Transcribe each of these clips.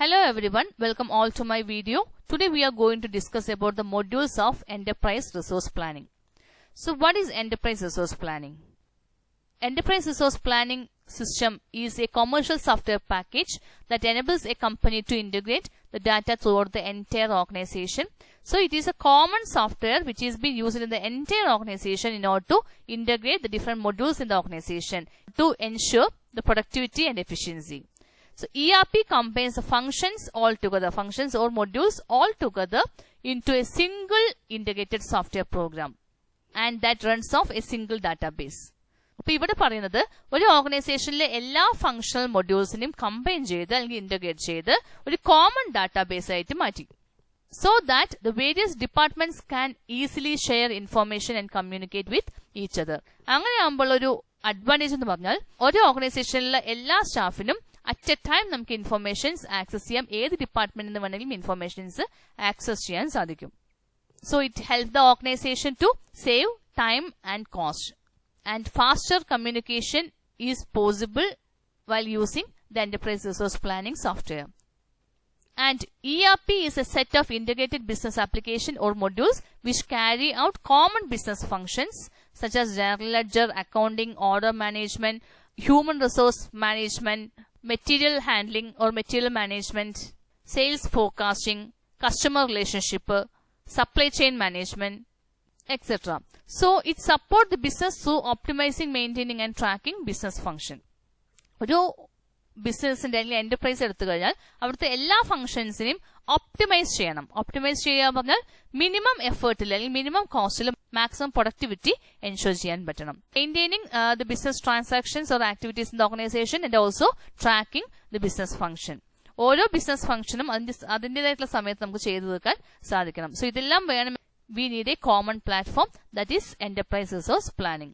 Hello everyone, welcome all to my video. Today we are going to discuss about the modules of Enterprise Resource Planning. So what is Enterprise Resource Planning? Enterprise Resource Planning system is a commercial software package that enables a company to integrate the data throughout the entire organization. So it is a common software which is being used in the entire organization in order to integrate the different modules in the organization to ensure the productivity and efficiency. So ERP combines the functions or modules all together into a single integrated software program and that runs off a single database. അപ്പോൾ ഇവിടെ പറയുന്നത് ഒരു ഓർഗനൈസേഷനിലെ എല്ലാ functional മൊഡ്യൂൾസിനെയും combine ചെയ്ത് അല്ലെങ്കിൽ integrate ചെയ്ത് ഒരു കോമൺ ഡാറ്റാബേസ് ആയിട്ട് മാറ്റി. So that the various departments can easily share information and communicate with each other. അങ്ങനെ ആകുമ്പോൾ ഒരു അഡ്വാൻറ്റേജ് എന്ന് പറഞ്ഞാൽ ഒരു ഓർഗനൈസേഷനിലെ എല്ലാ സ്റ്റാഫിനും അറ്റ് എ ടൈം നമുക്ക് ഇൻഫർമേഷൻസ് ആക്സസ് ചെയ്യാം. ഏത് ഡിപ്പാർട്ട്മെന്റിൽ നിന്ന് വേണമെങ്കിലും ഇൻഫർമേഷൻസ് ആക്സസ് ചെയ്യാൻ സാധിക്കും. So it help the organisation to save time and cost. And faster communication is possible while using the Enterprise Resource Planning software. And ERP is a set of integrated business application or modules which carry out common business functions such as general ledger, accounting, order management, human resource management, material handling or material management, sales forecasting, customer relationship, supply chain management, etc. So it supports the business through optimizing, maintaining and tracking business function. ഒരു ബിസിനസിന്റെ അല്ലെങ്കിൽ enterprise എടുത്തു കഴിഞ്ഞാൽ അവിടുത്തെ എല്ലാ ഫംഗ്ഷൻസിനെയും optimise ചെയ്യണം. Optimise ചെയ്യുക പറഞ്ഞാൽ മിനിമം എഫേർട്ടിൽ അല്ലെങ്കിൽ മിനിമം കോസ്റ്റിൽ മാക്സിമം പ്രൊഡക്ടിവിറ്റി എൻഷുർ ചെയ്യാൻ പറ്റണം. Maintaining the business transactions or activities in the organisation and also tracking the business function. ഓരോ ബിസിനസ് ഫംഗ്ഷനും അതിന്റേതായിട്ടുള്ള സമയത്ത് നമുക്ക് ചെയ്തു തീർക്കാൻ സാധിക്കണം. സോ ഇതെല്ലാം വേണം. We need a common platform, that is Enterprise Resource Planning.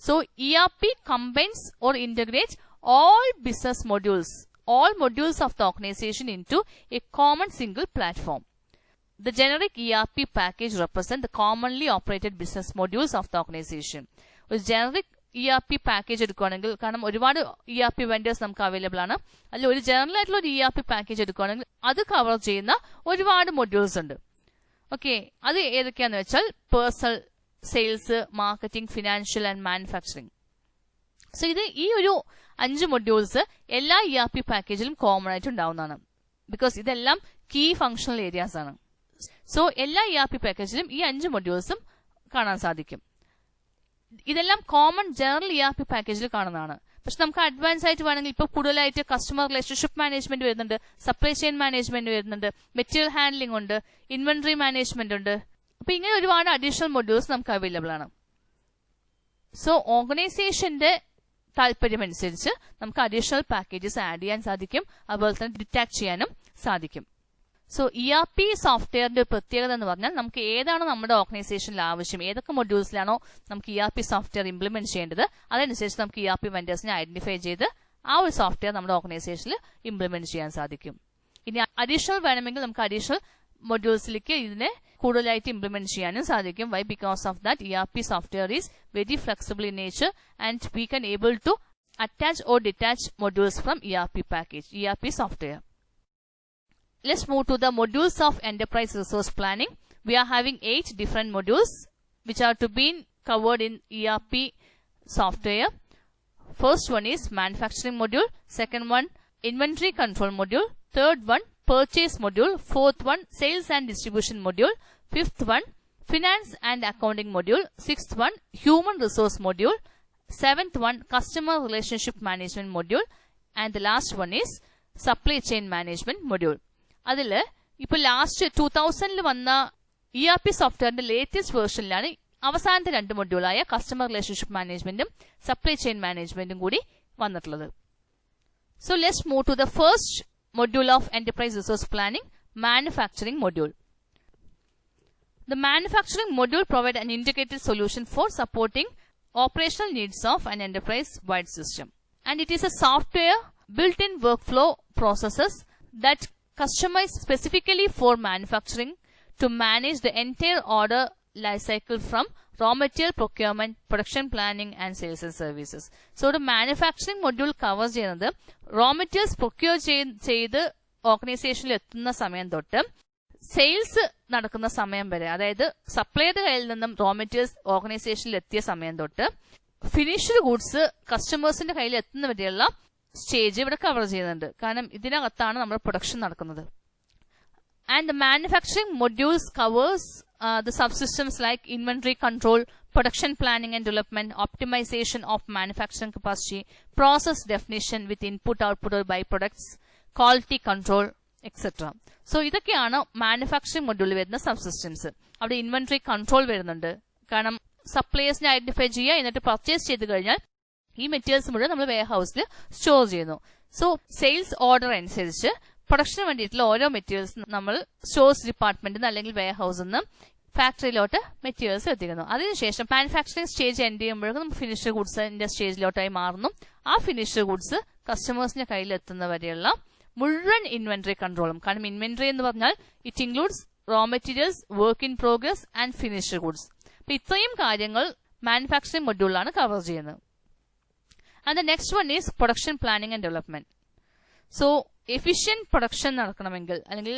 So ERP combines or integrates all business modules, all modules of the organization into a common single platform. The generic ERP package represents the commonly operated business modules of the organization. ഒരു generic ERP package എടുക്കുകയാണെങ്കിൽ, കാരണം ഒരുപാട് ERP vendors നമുക്ക് available ആണ്, അല്ല ഒരു general ആയിട്ടുള്ള ഒരു ERP പാക്കേജ് എടുക്കുകയാണെങ്കിൽ അത് കവർ ചെയ്യുന്ന ഒരുപാട് മൊഡ്യൂൾസ് ഉണ്ട്. ഓക്കെ, അത് ഏതൊക്കെയാന്ന് വെച്ചാൽ personal, sales, marketing, financial and manufacturing. So ഇത് ഈ ഒരു 5 മൊഡ്യൂൾസ് എല്ലാ ERP പാക്കേജിലും കോമൺ ആയിട്ട് ഉണ്ടാവുന്നതാണ്. ബിക്കോസ് ഇതെല്ലാം കീ ഫങ്ഷണൽ ഏരിയാസ് ആണ്. സോ എല്ലാ ERP പാക്കേജിലും ഈ 5 മൊഡ്യൂൾസും കാണാൻ സാധിക്കും. ഇതെല്ലാം കോമൺ ജനറൽ ERP പാക്കേജിൽ കാണുന്നതാണ്. പക്ഷെ നമുക്ക് അഡ്വാൻസ് ആയിട്ട് വേണമെങ്കിൽ ഇപ്പൊ കൂടുതലായിട്ട് കസ്റ്റമർ റിലേഷൻഷിപ്പ് മാനേജ്മെന്റ് വരുന്നുണ്ട്, സപ്ലൈ ചെയിൻ മാനേജ്മെന്റ് വരുന്നുണ്ട്, മെറ്റീരിയൽ ഹാൻഡ്ലിംഗ് ഉണ്ട്, ഇൻവെന്ററി മാനേജ്മെന്റ് ഉണ്ട്. അപ്പൊ ഇങ്ങനെ ഒരുപാട് അഡീഷണൽ മൊഡ്യൂൾസ് നമുക്ക് അവൈലബിൾ ആണ്. സോ ഓർഗനൈസേഷന്റെ താല്പര്യമനുസരിച്ച് നമുക്ക് അഡീഷണൽ പാക്കേജസ് ആഡ് ചെയ്യാൻ സാധിക്കും, അതുപോലെ തന്നെ ഡിറ്റാച്ച് ചെയ്യാനും സാധിക്കും. സോ ERP സോഫ്റ്റ്വെയറിന്റെ ഒരു പ്രത്യേകത എന്ന് പറഞ്ഞാൽ നമുക്ക് ഏതാണോ നമ്മുടെ ഓർഗനൈസേഷനിൽ ആവശ്യം, ഏതൊക്കെ മൊഡ്യൂൾസിലാണോ നമുക്ക് ERP സോഫ്റ്റ്വെയർ ഇംപ്ലിമെന്റ് ചെയ്യേണ്ടത് അതനുസരിച്ച് നമുക്ക് ERP വെൻഡേഴ്സിനെ ഐഡന്റിഫൈ ചെയ്ത് ആ ഒരു സോഫ്റ്റ്വെയർ നമ്മുടെ ഓർഗനൈസേഷനിൽ ഇംപ്ലിമെന്റ് ചെയ്യാൻ സാധിക്കും. ഇനി അഡീഷണൽ വേണമെങ്കിൽ നമുക്ക് അഡീഷണൽ മൊഡ്യൂൾസിലേക്ക് ഇതിനെ കൂടുതലായിട്ട് ഇംപ്ലിമെന്റ് ചെയ്യാനും സാധിക്കും. Why? Because of that ERP software is very flexible in nature and we can able to attach or detach modules from ERP package, ERP software. Let's move to the modules of Enterprise Resource Planning. We are having 8 different modules which are to be covered in ERP software. First one is manufacturing module. Second one, inventory control module. Third one, purchase module. Fourth one, sales and distribution module. Fifth one, finance and accounting module. Sixth one, human resource module. Seventh one, customer relationship management module. And the last one is supply chain management module. അതില് ഇപ്പൊ last 2000 വന്ന ERP സോഫ്റ്റ്വെയറിന്റെ latest വേർഷനിലാണ് അവസാനത്തെ 2 മൊഡ്യൂളായ customer relationship മാനേജ്മെന്റും supply chain മാനേജ്മെന്റും കൂടി വന്നിട്ടുള്ളത്. So let's move to the first module of enterprise resource planning, manufacturing module. The manufacturing module provides an integrated solution for supporting operational needs of an enterprise-wide system. And it is a software built-in workflow processes that customized specifically for manufacturing to manage the entire order lifecycle from raw material procurement, production planning and sales and services. So the manufacturing module covers ചെയ്യുന്നത് raw materials procure ചെയ്ത് ഓർഗനൈസേഷനിൽ എത്തുന്ന സമയം തൊട്ട് sales നടക്കുന്ന സമയം വരെ, അതായത് സപ്ലൈയുടെ കയ്യിൽ നിന്നും റോ മെറ്റീരിയൽസ് ഓർഗനൈസേഷനിൽ എത്തിയ സമയം തൊട്ട് ഫിനിഷ്ഡ് ഗുഡ്സ് കസ്റ്റമേഴ്സിന്റെ കയ്യിൽ എത്തുന്ന വരെയുള്ള സ്റ്റേജ് ഇവിടെ കവർ ചെയ്യുന്നുണ്ട്. കാരണം ഇതിനകത്താണ് നമ്മുടെ പ്രൊഡക്ഷൻ നടക്കുന്നത്. And the manufacturing modules covers the subsystems like inventory control, production planning and development, optimization of manufacturing capacity, process definition with input, output or byproducts, quality control, etc. So ഇതൊക്കെയാണ് manufacturing മൊഡ്യൂളിൽ വരുന്ന subsystems. അവിടെ inventory control വരുന്നുണ്ട്. കാരണം സപ്ലയേഴ്സിനെ identify ചെയ്യുക, എന്നിട്ട് purchase ചെയ്ത് കഴിഞ്ഞാൽ ഈ മെറ്റീരിയൽസ് മുഴുവൻ നമ്മൾ വെയർ ഹൗസിൽ സ്റ്റോർ ചെയ്യുന്നു. സോ സെയിൽസ് ഓർഡർ അനുസരിച്ച് പ്രൊഡക്ഷന് വേണ്ടിയിട്ടുള്ള ഓരോ മെറ്റീരിയൽസ് നമ്മൾ സ്റ്റോഴ്സ് ഡിപ്പാർട്ട്മെന്റിൽ നിന്ന് അല്ലെങ്കിൽ വെയർ ഹൗസിൽ നിന്ന് ഫാക്ടറിയിലോട്ട് മെറ്റീരിയൽസ് എത്തിക്കുന്നു. അതിനുശേഷം മാനുഫാക്ചറിംഗ് സ്റ്റേജ് എൻഡ് ചെയ്യുമ്പോഴേക്കും നമുക്ക് ഫിനിഷ്ഡ് ഗുഡ്സിന്റെ സ്റ്റേജിലോട്ടായി മാറുന്നു. ആ ഫിനിഷ്ഡ് ഗുഡ്സ് കസ്റ്റമേഴ്സിന്റെ കയ്യിൽ എത്തുന്നവരെയുള്ള മുഴുവൻ ഇൻവെന്ററി കൺട്രോളും. കാരണം ഇൻവെന്ററി എന്ന് പറഞ്ഞാൽ it includes raw materials, work in progress and finished goods. അപ്പൊ ഇത്രയും കാര്യങ്ങൾ മാനുഫാക്ചറിംഗ് മൊഡ്യൂളിലാണ് കവർ ചെയ്യുന്നത്. And the next one is production planning and development. So efficient production നടക്കണമെങ്കിൽ അല്ലെങ്കിൽ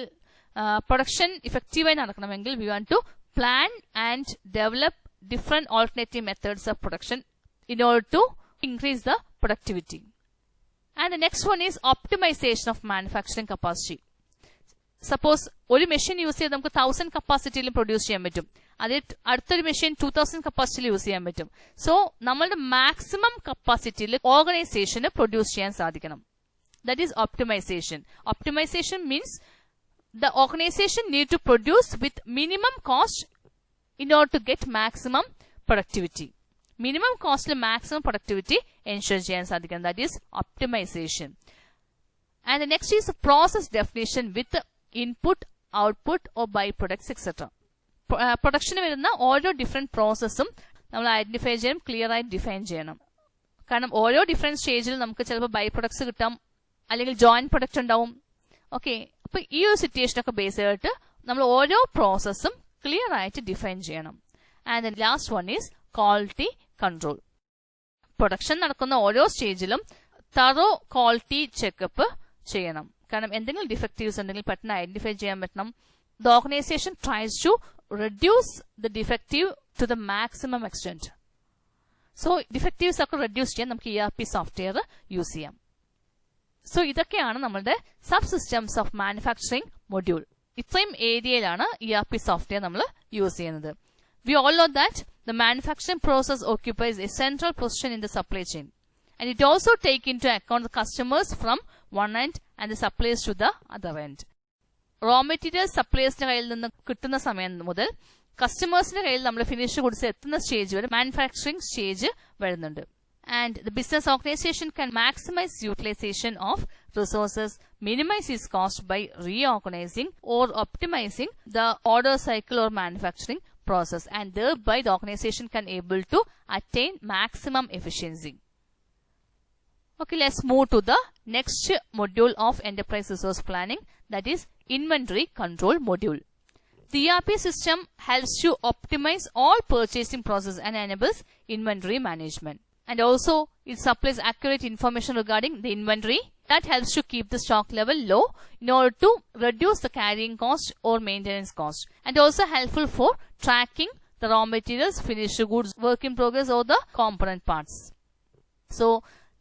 പ്രൊഡക്ഷൻ ഇഫക്റ്റീവായി നടക്കണമെങ്കിൽ we want to plan and develop different alternative methods of production in order to increase the productivity. And the next one is optimisation of manufacturing capacity. Suppose ഒരു machine use ചെയ്ത് നമുക്ക് 1000 കപ്പാസിറ്റിയിലും produce ചെയ്യാൻ പറ്റും. അത് അടുത്തൊരു machine 2000 കപ്പാസിറ്റിയിൽ use ചെയ്യാൻ പറ്റും. So നമ്മളുടെ മാക്സിമം കപ്പാസിറ്റിയിൽ ഓർഗനൈസേഷന് പ്രൊഡ്യൂസ് ചെയ്യാൻ സാധിക്കണം. That is optimization. Optimization means the organization need to produce with minimum cost in order to get maximum productivity. Minimum cost maximum productivity ensure ചെയ്യാൻ സാധിക്കണം. That is optimization. And the next is process definition with input, output or byproducts etc. Production വരുന്ന ഓരോ different പ്രോസസ്സും നമ്മൾ identify ചെയ്യണം, clear ആയി define ചെയ്യണം. കാരണം ഓരോ ഡിഫറെന്റ് സ്റ്റേജിൽ നമുക്ക് ചിലപ്പോൾ ബൈ പ്രൊഡക്ട്സ് കിട്ടാം, അല്ലെങ്കിൽ ജോയിന്റ് പ്രൊഡക്റ്റ് ഉണ്ടാവും. ഓക്കെ, അപ്പൊ ഈ ഒരു സിറ്റുവേഷനൊക്കെ ബേസ് ചെയ്തിട്ട് നമ്മൾ ഓരോ പ്രോസസ്സും ക്ലിയർ ആയിട്ട് ഡിഫൈൻ ചെയ്യണം. And then last one is quality control. Production നടക്കുന്ന ഓരോ സ്റ്റേജിലും തറോ ക്വാളിറ്റി ചെക്കപ്പ് ചെയ്യണം. കാരണം എന്തെങ്കിലും ഡിഫക്റ്റീവ്സ് ഉണ്ടെങ്കിൽ പെട്ടെന്ന് ഐഡന്റിഫൈ ചെയ്യാൻ പറ്റണം. The organisation tries to reduce the defective to the maximum extent. So defectives ഒക്കെ റെഡ്യൂസ് ചെയ്യാൻ നമുക്ക് ERP സോഫ്റ്റ്വെയർ യൂസ് ചെയ്യാം. സോ ഇതൊക്കെയാണ് നമ്മുടെ sub systems of manufacturing module. ഇത്രയും ഏരിയയിലാണ് ERP സോഫ്റ്റ്വെയർ നമ്മൾ യൂസ് ചെയ്യുന്നത്. We all know that the manufacturing process occupies a central position in the supply chain and it also take in to account the customers from one end and the supplies to the other end. Raw materials സപ്ലൈസിന്റെ കയ്യിൽ നിന്ന് കിട്ടുന്ന സമയം മുതൽ കസ്റ്റമേഴ്സിന്റെ കയ്യിൽ നമ്മൾ finish goods എത്തുന്ന സ്റ്റേജ് വരെ മാനുഫാക്ചറിംഗ് സ്റ്റേജ് വരുന്നുണ്ട്. And the business organization can maximize utilization of resources, minimize its cost by reorganizing or optimizing the order cycle or manufacturing process, and thereby the organization can able to attain maximum efficiency. Okay, let's move to the next module of enterprise resource planning, that is inventory control module. The ERP system helps to optimize all purchasing process and enables inventory management. And also it supplies accurate information regarding the inventory that helps to keep the stock level low in order to reduce the carrying cost or maintenance cost, and also helpful for tracking the raw materials, finished goods, work in progress or the component parts. So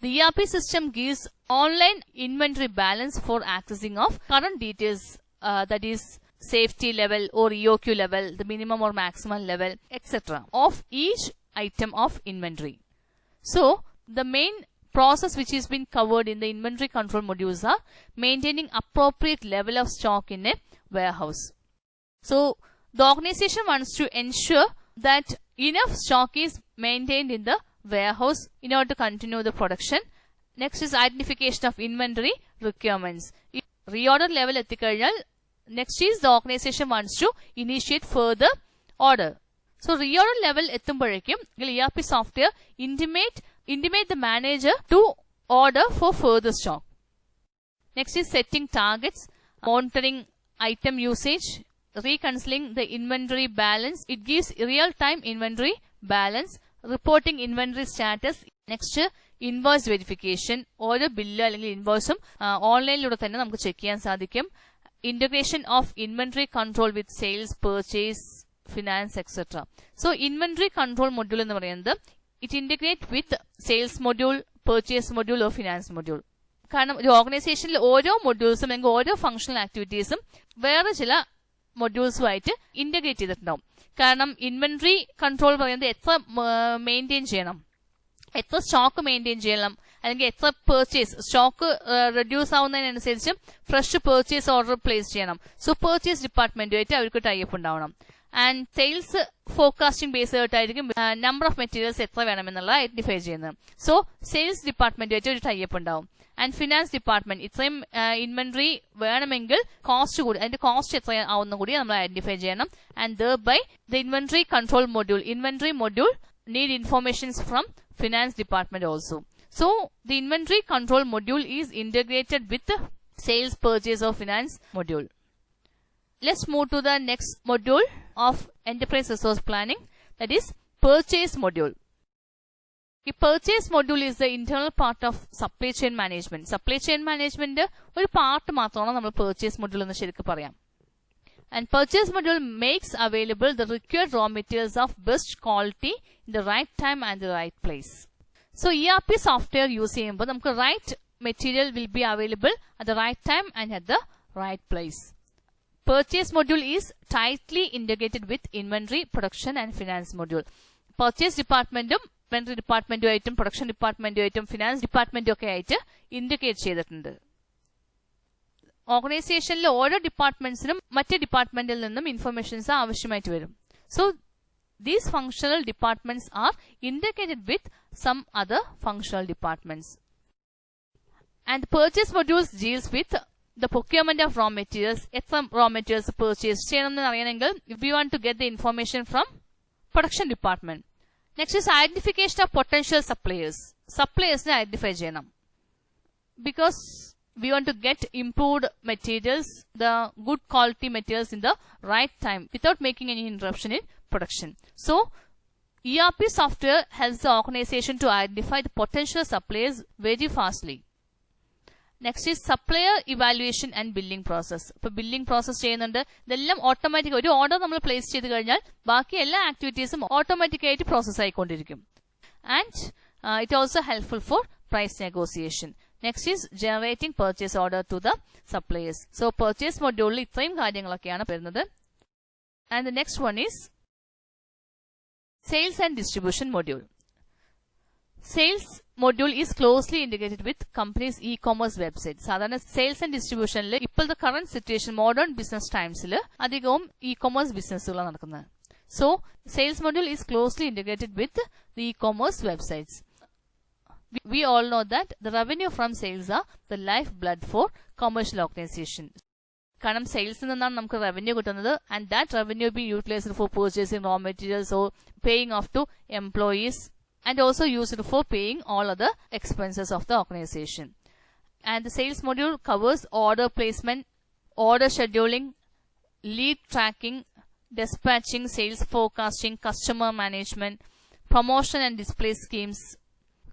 the ERP system gives online inventory balance for accessing of current details, that is safety level or EOQ level, the minimum or maximum level, etc. of each item of inventory. So the main process which has been covered in the inventory control modules are maintaining appropriate level of stock in a warehouse. So the organization wants to ensure that enough stock is maintained in the warehouse in order to continue the production. Next is identification of inventory requirements. Reorder level എത്തിക്കഴിഞ്ഞാൽ next is the organization wants to initiate further order. So reorder level എത്തുമ്പോഴേക്കും ERP software intimate the manager to order for further stock. Next is setting targets, monitoring item usage, reconciling the inventory balance. It gives real-time inventory balance, reporting inventory status. Next, invoice verification, ഓരോ bill അല്ലെങ്കിൽ ഇൻവോയ്സും ഓൺലൈനിലൂടെ തന്നെ നമുക്ക് check ചെയ്യാൻ സാധിക്കും. Integration of inventory control with sales, purchase, finance etcetera. So inventory control module എന്ന് പറയുന്നത് it integrate with sales module, purchase module or finance module. കാരണം ഒരു ഓർഗനൈസേഷനിൽ ഓരോ മൊഡ്യൂൾസും അല്ലെങ്കിൽ ഓരോ ഫംഗ്ഷണൽ ആക്ടിവിറ്റീസും വേറെ ചില മൊഡ്യൂൾസുമായിട്ട് ഇന്റഗ്രേറ്റ് ചെയ്തിട്ടുണ്ടാവും. കാരണം ഇൻവെന്ററി കൺട്രോൾ പറയുന്നത് എത്ര മെയിൻറ്റെയിൻ ചെയ്യണം, എത്ര സ്റ്റോക്ക് മെയിൻറ്റെയിൻ ചെയ്യണം, അല്ലെങ്കിൽ എത്ര പർച്ചേസ് സ്റ്റോക്ക് റെഡ്യൂസ് ആവുന്നതിനനുസരിച്ച് ഫ്രഷ് പർച്ചേസ് ഓർഡർ പ്ലേസ് ചെയ്യണം. സോ പർച്ചേസ് ഡിപ്പാർട്ട്മെന്റുമായിട്ട് അവർക്ക് ടൈപ്പ് ഉണ്ടാവണം. ആൻഡ് സെയിൽസ് ഫോർകാസ്റ്റിംഗ് ബേസ് ആയിട്ടായിരിക്കും നമ്പർ ഓഫ് മെറ്റീരിയൽസ് എത്ര വേണമെന്നുള്ള ഐഡന്റിഫൈ ചെയ്യുന്നത്. സോ സെയിൽസ് ഡിപ്പാർട്ട്മെന്റുമായിട്ട് ഒരു ടൈപ്പ് ഉണ്ടാവും. ആൻഡ് ഫിനാൻസ് ഡിപ്പാർട്ട്മെന്റ് ഇത്രയും ഇൻവെന്ററി വേണമെങ്കിൽ കോസ്റ്റ് കൂടി, അതിന്റെ കോസ്റ്റ് എത്ര ആവുന്ന കൂടി നമ്മൾ ഐഡന്റിഫൈ ചെയ്യണം. And thereby the inventory control module, inventory module need informations from finance department also. So the inventory control module is integrated with the sales, purchase or finance module. Let's move to the next module of enterprise resource planning, that is purchase module. The purchase module is the internal part of supply chain management. Supply chain management ഒരു part മാത്രമാണ് നമ്മൾ purchase module എന്ന് ശരിക്കും പറയാം. And purchase module makes available the required raw materials of best quality in the right time and the right place. So ERP software use ചെയ്യുമ്പോൾ നമുക്ക് right material will be available at the right time and at the right place. Purchase module is tightly integrated with inventory, production and finance module. Purchase departmentum inventory departmentuമായിട്ടും production departmentuമായിട്ടും finance departmentum ഒക്കെ ആയിട്ട് integrate ചെയ്തിട്ടുണ്ട്. ഓർഗനൈസേഷനിൽ ഓരോ ഡിപ്പാർട്ട്മെന്റ്സിനും മറ്റ് ഡിപ്പാർട്ട്മെന്റിൽ നിന്നും informations ആവശ്യമായിട്ട് വരും. So these functional departments are integrated with some other functional departments. And purchase modules deals with the procurement of raw materials. എത്ര റോ മെറ്റീരിയൽസ് പർച്ചേസ് ചെയ്യണമെന്ന് അറിയണമെങ്കിൽ we want to get the information from production department. Next is identification of potential suppliers. സപ്ലയേഴ്സിനെ identify ചെയ്യണം. Because we want to get improved materials, the good quality materials in the right time without making any interruption in production. So ERP software helps the organization to identify the potential suppliers very fastly. Next is supplier evaluation and billing process. ഇപ്പോൾ billing process ചെയ്യുന്നുണ്ട്. ഇതെല്ലാം automatic, ഒരു order നമ്മൾ place ചെയ്ത് കഴിഞ്ഞാൽ ബാക്കി എല്ലാ ആക്ടിവിറ്റീസും ഓട്ടോമാറ്റിക് ആയിട്ട് പ്രോസസ് ആയിക്കൊണ്ടിരിക്കും. And it also helpful for price negotiation. Next is generating purchase order to the suppliers. So purchase module ഇത്രയും കാര്യങ്ങളൊക്കെയാണ് വരുന്നത്. And the next one is sales and distribution module. Sales module is closely integrated with companies e-commerce website. സാധാരണ sales and distributionൽ ഇപ്പോഴത്തെ current situation modern business timesൽ അധികവും e-commerce ബിസിനസ്സുകളാണ് നടക്കുന്നത്. So sales module is closely integrated with the e-commerce websites. We all know that the revenue from sales are the lifeblood for commercial organization. കാരണം സെയിൽസിൽ നിന്നാണ് നമുക്ക് revenue കിട്ടുന്നത്. And that revenue be utilised for purchasing raw materials or paying off to employees and also used for paying all other expenses of the organisation. And the sales module covers order placement, order scheduling, lead tracking, dispatching, sales forecasting, customer management, promotion and display schemes,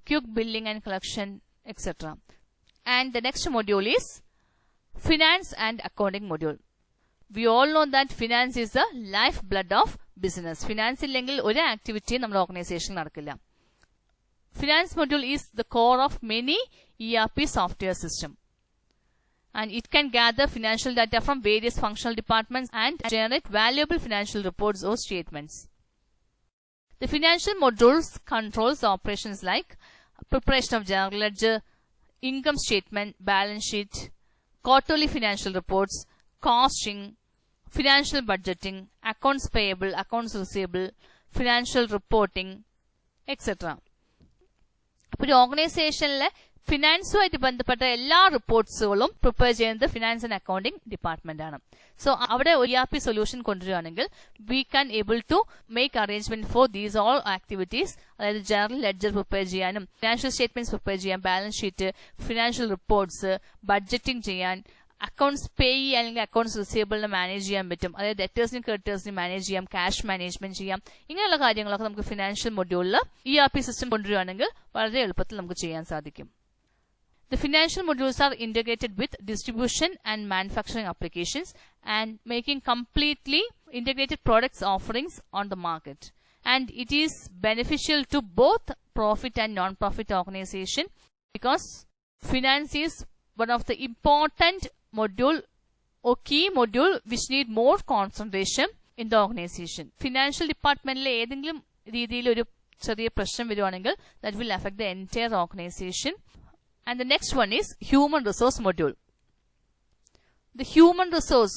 quick billing and collection, etc. And the next module is finance and accounting module. We all know that finance is the lifeblood of business. Finance illengil oru activity nammala organization nadakilla. Finance module is the core of many ERP software system. And it can gather financial data from various functional departments and generate valuable financial reports or statements. The financial modules controls operations like preparation of general ledger, income statement, balance sheet, quarterly financial reports, costing, financial budgeting, accounts payable, accounts receivable, financial reporting, etc. അപ്പോൾ ഒരു ഓർഗനൈസേഷനിലെ ഫിനാൻസുമായിട്ട് ബന്ധപ്പെട്ട എല്ലാ റിപ്പോർട്ട്സുകളും prepare ചെയ്യുന്നത് finance and accounting department ആണ്. So അവിടെ ഒരു ERP സൊല്യൂഷൻ കൊണ്ടുവരികയാണെങ്കിൽ we can able to make arrangement for these all activities. അതായത് ജനറൽ ലെഡ്ജർ പ്രിപ്പയർ ചെയ്യാനും ഫിനാൻഷ്യൽ സ്റ്റേറ്റ്മെന്റ്സ് പ്രിപ്പയർ ചെയ്യാൻ, balance sheet, financial reports, budgeting ചെയ്യാൻ, അക്കൗണ്ട്സ് പേയി അല്ലെങ്കിൽ അക്കൗണ്ട്സ് റിസീവബിളിനെ മാനേജ് ചെയ്യാൻ പറ്റും. അതായത് ഡെറ്റേഴ്സിനും ക്രെഡിറ്റേഴ്സിനും മാനേജ് ചെയ്യാം, ക്യാഷ് മാനേജ്മെന്റ് ചെയ്യാം. ഇങ്ങനെയുള്ള കാര്യങ്ങളൊക്കെ നമുക്ക് ഫിനാൻഷ്യൽ മൊഡ്യൂളിൽ ERP സിസ്റ്റം കൊണ്ടുവരികയാണെങ്കിൽ വളരെ എളുപ്പത്തിൽ നമുക്ക് ചെയ്യാൻ സാധിക്കും. The financial modules are integrated with distribution and manufacturing applications and making completely integrated products offerings on the market. And it is beneficial to both profit and non-profit organization because finance is one of the important module or key module which need more concentration in the organization. Financial department ഏതെങ്കിലും രീതിയിൽ ഒരു ചെറിയ പ്രശ്നം വരുവാണെങ്കിൽ that will affect the entire organization. And the next one is human resource module. The human resource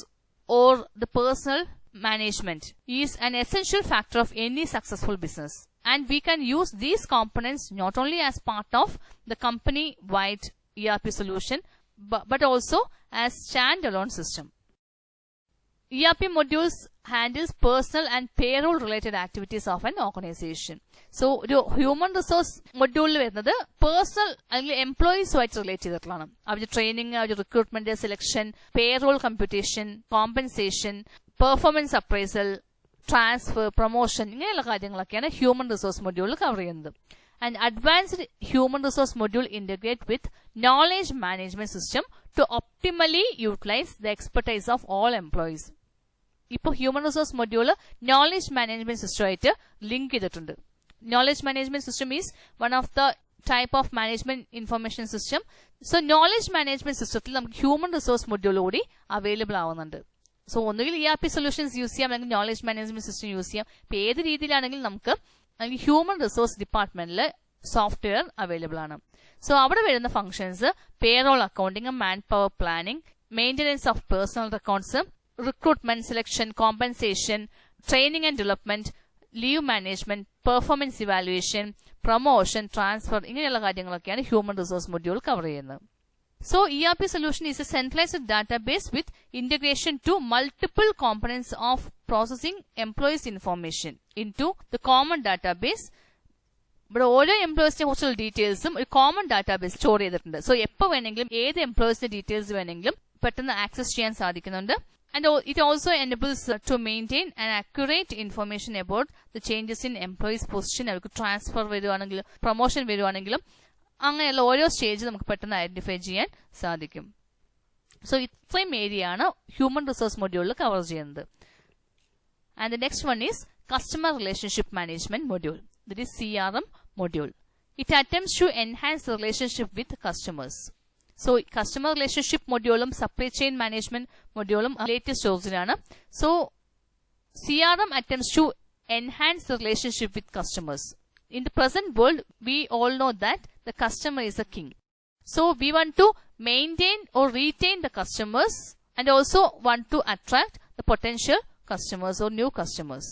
or the personal management is an essential factor of any successful business. And we can use these components not only as part of the company-wide ERP solution, but also as standalone system. ERP modules handles personal and payroll related activities of an organization. So, ഒരു human റിസോഴ്സ് മൊഡ്യൂളിൽ വരുന്നത് personal അല്ലെങ്കിൽ എംപ്ലോയീസുമായിട്ട് relate ചെയ്തിട്ടുള്ളതാണ്. അവരുടെ training, അവരുടെ recruitment, selection, payroll computation, compensation, performance appraisal, transfer, promotion, ഇങ്ങനെയുള്ള കാര്യങ്ങളൊക്കെയാണ് ഹ്യൂമൻ റിസോഴ്സ് മൊഡ്യൂളിൽ കവർ ചെയ്യുന്നത്. And advanced human resource module integrate with knowledge management system to optimally utilize the expertise of all employees. ഇപ്പോൾ human resource module knowledge management സിസ്റ്റമായിട്ട് link ചെയ്തിട്ടുണ്ട്. Knowledge management system is one of the type of management information system. So knowledge management സിസ്റ്റത്തിൽ നമുക്ക് human resource module കൂടി available ആവുന്നുണ്ട്. So ഒന്നുകിൽ ERP solutions use ചെയ്യാം, അല്ലെങ്കിൽ നോളജ് മാനേജ്മെന്റ് സിസ്റ്റം യൂസ് ചെയ്യാം. ഇപ്പൊ ഏത് രീതിയിലാണെങ്കിലും നമുക്ക് അല്ലെങ്കിൽ ഹ്യൂമൻ റിസോഴ്സ് ഡിപ്പാർട്ട്മെന്റിൽ സോഫ്റ്റ്വെയർ അവൈലബിൾ ആണ്. സോ അവിടെ വരുന്ന functions payroll accounting, man power planning, maintenance of personal records, recruitment, selection, compensation, training and development, leave management, performance evaluation, promotion, transfer, ഇങ്ങനെയുള്ള കാര്യങ്ങളൊക്കെയാണ് ഹ്യൂമൻ റിസോഴ്സ് മൊഡ്യൂൾ കവർ ചെയ്യുന്നത്. So, ERP solution is a centralized database with integration to multiple components of processing employees' information into the common database. ഇവിടെ ഓരോ എംപ്ലോയീസിനെ കുറിച്ചുള്ള ഡീറ്റെയിൽസും ഒരു common database store ചെയ്തിട്ടുണ്ട്. So എപ്പോൾ വേണമെങ്കിലും ഏത് എംപ്ലോയീസിന്റെ ഡീറ്റെയിൽസ് വേണമെങ്കിലും പെട്ടെന്ന് ആക്സസ് ചെയ്യാൻ സാധിക്കുന്നുണ്ട്. And it also enables to maintain an accurate information about the changes in employees' position. അവർക്ക് ട്രാൻസ്ഫർ വരുവാണെങ്കിലും പ്രൊമോഷൻ വരുവാണെങ്കിലും അങ്ങനെയുള്ള ഓരോ സ്റ്റേജ് നമുക്ക് പെട്ടെന്ന് ഐഡന്റിഫൈ ചെയ്യാൻ സാധിക്കും. സോ ഇത്രയും ഏരിയ ആണ് ഹ്യൂമൻ റിസോഴ്സ് മൊഡ്യൂളിൽ കവർ ചെയ്യുന്നത്. And the next one is customer relationship management module. That is CRM module. It attempts to enhance relationship with customers. So customer relationship മൊഡ്യൂളും സപ്ലൈ ചെയിൻ മാനേജ്മെന്റ് മൊഡ്യൂളും ലേറ്റസ്റ്റ് കോഴ്സിലാണ്. So CRM attempts to enhance the relationship with customers. In the present world, we all know that the customer is a king. So we want to maintain or retain the customers and also want to attract the potential customers or new customers.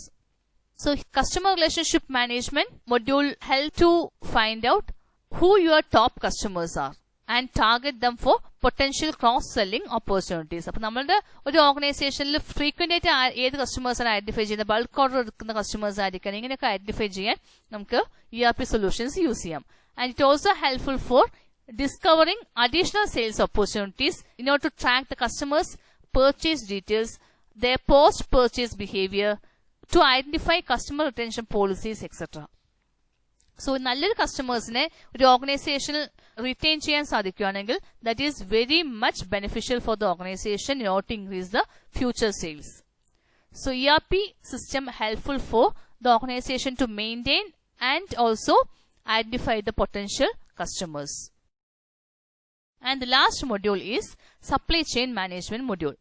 So customer relationship management module help to find out who your top customers are and target them for potential cross-selling opportunities. അപ്പോൾ നമ്മളുടെ ഒരു ഓർഗനൈസേഷനിൽ frequent ആയിട്ട് ഏത് കസ്റ്റമേഴ്സാണ് identify ചെയ്യുന്നത്, bulk order എടുക്കുന്ന customers ആയിരിക്കണം, ഇങ്ങനെയൊക്കെ ഐഡന്റിഫൈ ചെയ്യാൻ നമുക്ക് ERP സൊല്യൂഷൻസ് യൂസ് ചെയ്യാം. And it also helpful four discovering additional sales opportunities in order to track the customers' purchase details, their post-purchase behavior, to identify customer retention policies, etc. So, നല്ലൊരു കസ്റ്റമേഴ്സിനെ ഒരു ഓർഗനൈസേഷനിൽ retain ചെയ്യാൻ സാധിക്കുകയാണെങ്കിൽ that is very much beneficial for the organization in order to increase the future sales. So, ERP system helpful for the organization to maintain and also identify the potential customers. And the last module is supply chain management module.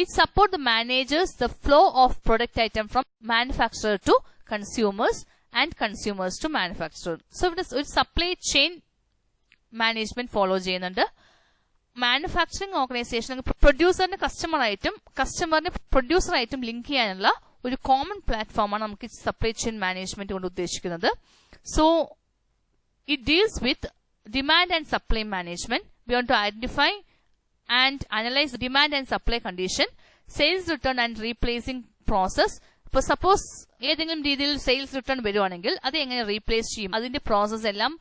It supports the managers the flow of product item from manufacturer to consumers and consumers to manufacturer. So it is supply chain management follow ചെയ്യുന്നുണ്ട്. Manufacturing organisation പ്രൊഡ്യൂസറിന്റെ കസ്റ്റമറിന്റെ producer ആയിട്ടും link ചെയ്യാനുള്ള ഒരു common പ്ലാറ്റ്ഫോമാണ് നമുക്ക് supply chain management കൊണ്ട് ഉദ്ദേശിക്കുന്നത്. So it deals with demand and supply management. We want to identify and analyze demand and supply condition, sales return and replacing process. ഇപ്പോൾ suppose ഏതെങ്കിലും രീതിയിൽ സെയിൽസ് റിട്ടേൺ വരുവാണെങ്കിൽ അത് എങ്ങനെ റീപ്ലേസ് ചെയ്യും, അതിന്റെ പ്രോസസ് എല്ലാം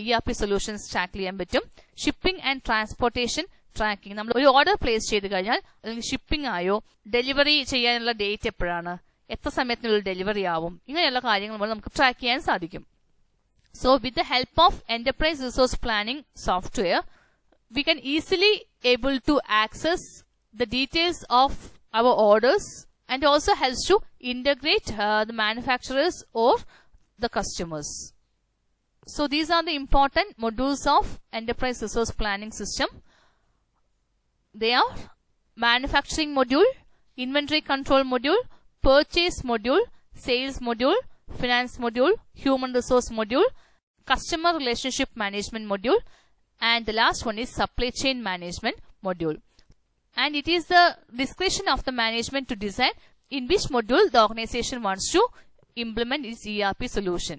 ERP സൊല്യൂഷൻസ് ട്രാക്ക് ചെയ്യാൻ പറ്റും. Shipping and transportation, tracking. നമ്മൾ ഒരു ഓർഡർ പ്ലേസ് ചെയ്ത് കഴിഞ്ഞാൽ അല്ലെങ്കിൽ ഷിപ്പിംഗ് ആയോ, ഡെലിവറി ചെയ്യാനുള്ള ഡേറ്റ് എപ്പോഴാണ്, എത്ര സമയത്തിനുള്ളിൽ ഡെലിവറി ആവും, ഇങ്ങനെയുള്ള കാര്യങ്ങൾ നമുക്ക് ട്രാക്ക് ചെയ്യാൻ സാധിക്കും. So with the help of enterprise resource planning software, we can easily able to access the details of our orders and also helps to integrate the manufacturers or the customers. So these are the important modules of enterprise resource planning system. They are manufacturing module, inventory control module, purchase module, sales module, finance module, human resource module, customer relationship management module, and the last one is supply chain management module. And it is the discretion of the management to decide in which module the organization wants to implement its ERP solution.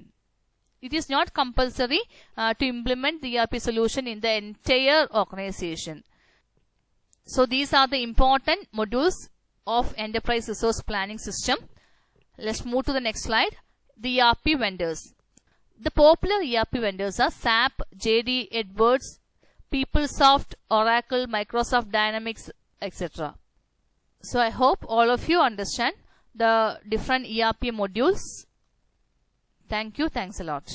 It is not compulsory to implement the ERP solution in the entire organization. So these are the important modules of enterprise resource planning system. Let's move to the next slide. The ERP vendors. The popular ERP vendors are SAP, JD Edwards, PeopleSoft, Oracle, Microsoft Dynamics, etc. So I hope all of you understand the different ERP modules. Thank you. Thanks a lot.